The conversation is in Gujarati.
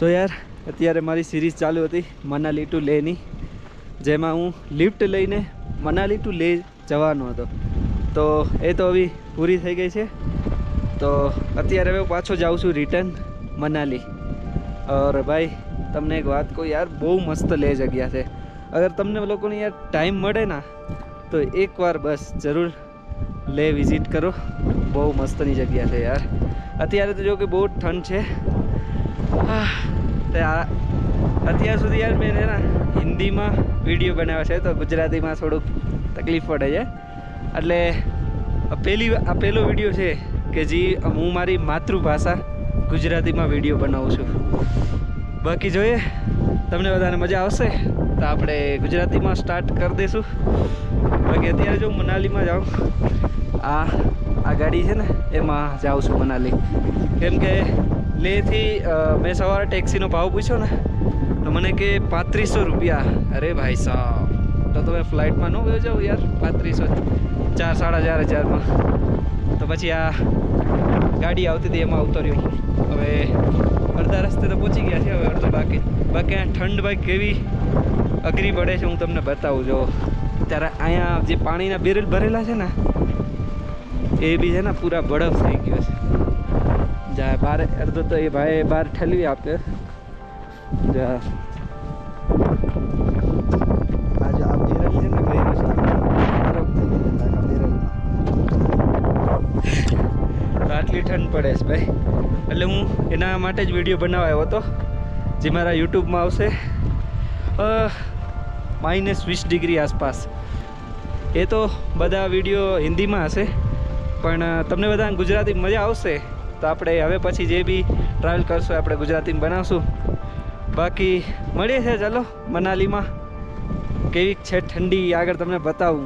તો યાર અત્યારે મારી સિરીઝ ચાલુ હતી મનાલી ટુ લેની, જેમાં હું લિફ્ટ લઈને મનાલી ટુ લે જવાનો હતો. તો એ તો હવે પૂરી થઈ ગઈ છે. તો અત્યારે હવે પાછો જાઉં છું રિટર્ન મનાલી. ઓર ભાઈ તમને એક વાત કહું યાર, બહુ મસ્ત લે જગ્યા છે. અગર તમને લોકોને યાર ટાઈમ મળે ને તો એકવાર બસ જરૂર લે વિઝિટ કરો. બહુ મસ્તની જગ્યા છે યાર. અત્યારે તો જો કે બહુ ઠંડ છે. અત્યાર સુધી યાર મેં ને હિન્દીમાં વિડીયો બનાવ્યા છે, તો ગુજરાતીમાં થોડુંક તકલીફ પડે છે. એટલે આ પહેલો વિડીયો છે કે જે હું મારી માતૃભાષા ગુજરાતીમાં વિડીયો બનાવું છું. બાકી જોઈએ તમને બધાને મજા આવશે તો આપણે ગુજરાતીમાં સ્ટાર્ટ કરી દઈશું. બાકી અત્યારે જો મનાલીમાં જાઉં, આ ગાડી છે ને એમાં જાઉં છું મનાલી. કેમ કે લેહથી મેં સવારે ટેક્સીનો ભાવ પૂછ્યો ને તો મને કે 3500 રૂપિયા. અરે ભાઈ સાહેબ, તો તમે ફ્લાઇટમાં ન ગયો જાઓ યાર 3500, 4,500 તો પછી આ ગાડી આવતી હતી એમાં ઉતર્યો. હવે અડધા રસ્તે તો પહોંચી ગયા છે, હવે અડધો બાકી. આ ઠંડ ભાઈ કેવી અઘરી પડે છે હું તમને બતાવું. જો ત્યારે અહીંયા જે પાણીના બેરલ ભરેલા છે ને એ બી છે ને પૂરા બરફ થઈ ગયો છે. જા બહાર અડધો તો એ ભાઈ બહાર ઠલવી આપે. જા આજે આ બેરલ છે ને બરફ થઈ ગયો બેરલમાં. આટલી ઠંડ પડે છે ભાઈ. એટલે હું એના માટે જ વિડીયો બનાવાયો હતો, જે મારા યુટ્યુબમાં આવશે -20 ડિગ્રી આસપાસ. એ તો બધા વિડીયો હિન્દીમાં હશે, પણ તમને બધા ગુજરાતી મજા આવશે તો આપણે હવે પછી જે બી ટ્રાવેલ કરશું આપણે ગુજરાતીમાં બનાવશું. બાકી મળીએ છે ચાલો મનાલીમાં કેવી છે ઠંડી આગળ તમને બતાવું.